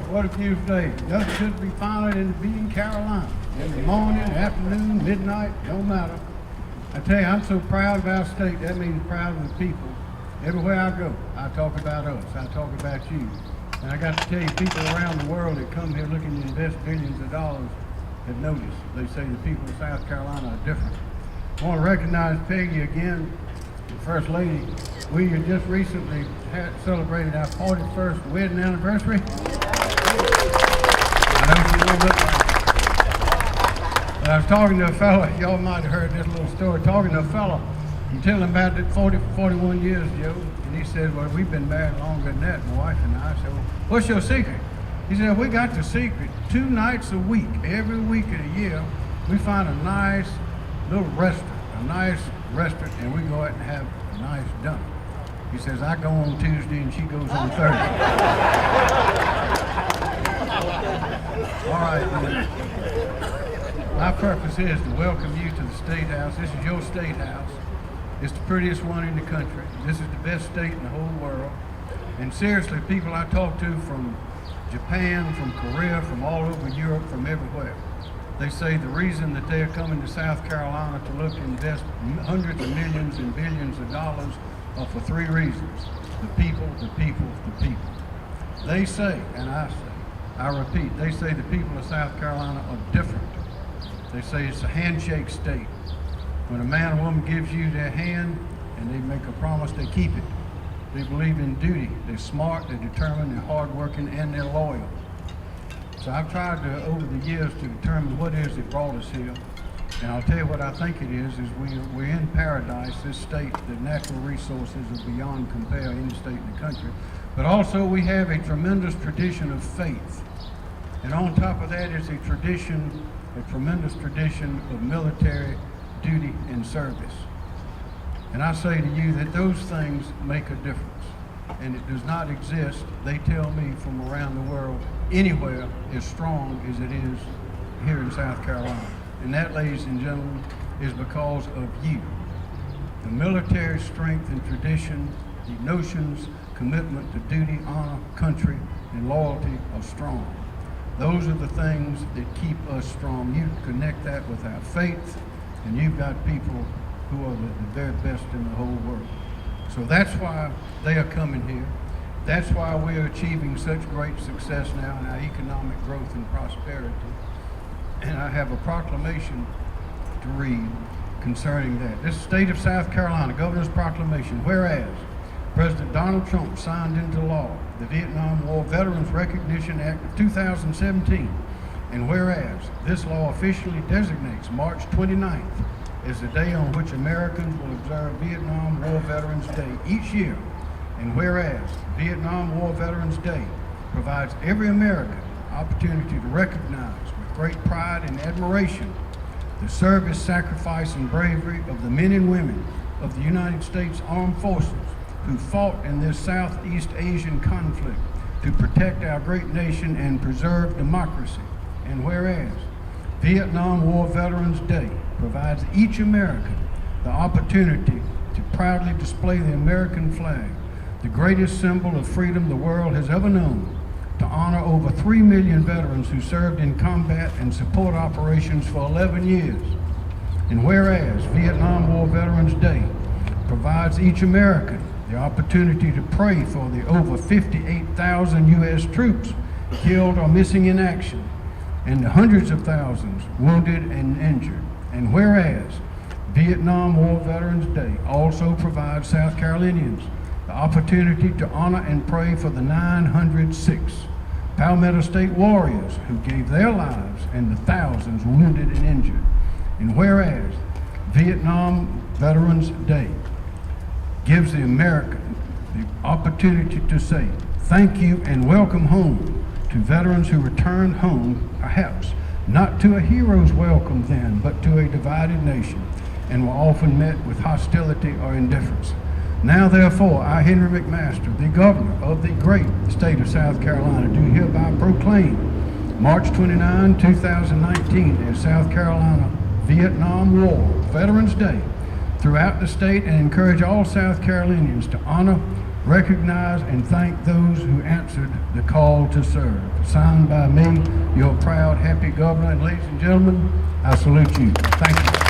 what a beautiful day. Nothing should be finer than to be in Carolina. In the morning, afternoon, midnight, don't matter. I tell you, I'm so proud of our state. That means proud of the people. Everywhere I go, I talk about us. I talk about you. And I got to tell you, people around the world that come here looking to invest billions of dollars have noticed. They say the people of South Carolina are different. I want to recognize Peggy again, the First Lady. We just recently celebrated our 41st wedding anniversary. I know she don't look like it. But I was talking to a fella, y'all might have heard this little story, talking to a fella, and telling him about it 41 years, Joe. And he said, well, we've been married longer than that, my wife and I. I said, well, what's your secret? He said, we got the secret. 2 nights a week, every week of the year, we find a nice little restaurant, and we go out and have a nice dinner. He says, I go on Tuesday and she goes on Thursday. All right, man. My purpose is to welcome you to the State House. This is your State House. It's the prettiest one in the country. This is the best state in the whole world. And seriously, people I talk to from Japan, from Korea, from all over Europe, from everywhere, they say the reason that they're coming to South Carolina to look to invest hundreds of millions and billions of dollars are for 3 reasons. The people, the people, the people. They say, and I say, I repeat, they say the people of South Carolina are different. They say it's a handshake state. When a man or woman gives you their hand and they make a promise, they keep it. They believe in duty. They're smart, they're determined, they're hardworking, and they're loyal. So I've tried to, over the years, to determine what it is that brought us here. And I'll tell you what I think it is we're in paradise, this state. The natural resources are beyond compare any state in the country. But also we have a tremendous tradition of faith. And on top of that is a tremendous tradition of military duty and service. And I say to you that those things make a difference. And it does not exist, they tell me, from around the world, anywhere as strong as it is here in South Carolina. And that, ladies and gentlemen, is because of you. The military strength and tradition, the notions, commitment to duty, honor, country, and loyalty are strong. Those are the things that keep us strong. You connect that with our faith, and you've got people who are the very best in the whole world. So that's why they are coming here. That's why we're achieving such great success now in our economic growth and prosperity. And I have a proclamation to read concerning that. This state of South Carolina, Governor's Proclamation. Whereas President Donald Trump signed into law the Vietnam War Veterans Recognition Act of 2017. And whereas this law officially designates March 29th as the day on which Americans will observe Vietnam War Veterans Day each year. And whereas Vietnam War Veterans Day provides every American opportunity to recognize with great pride and admiration the service, sacrifice, and bravery of the men and women of the United States Armed Forces who fought in this Southeast Asian conflict to protect our great nation and preserve democracy. And whereas Vietnam War Veterans Day provides each American the opportunity to proudly display the American flag, the greatest symbol of freedom the world has ever known, to honor over 3 million veterans who served in combat and support operations for 11 years. And whereas Vietnam War Veterans Day provides each American the opportunity to pray for the over 58,000 U.S. troops killed or missing in action, and the hundreds of thousands wounded and injured. And whereas Vietnam War Veterans Day also provides South Carolinians the opportunity to honor and pray for the 906 Palmetto State warriors who gave their lives and the thousands wounded and injured. And whereas Vietnam Veterans Day gives the American the opportunity to say thank you and welcome home to veterans who returned home, perhaps not to a hero's welcome then, but to a divided nation, and were often met with hostility or indifference. Now therefore, I, Henry McMaster, the governor of the great state of South Carolina, do hereby proclaim March 29, 2019 as South Carolina Vietnam War Veterans Day throughout the state, and encourage all South Carolinians to honor recognize and thank those who answered the call to serve. Signed by me, your proud, happy governor. And ladies and gentlemen, I salute you. Thank you.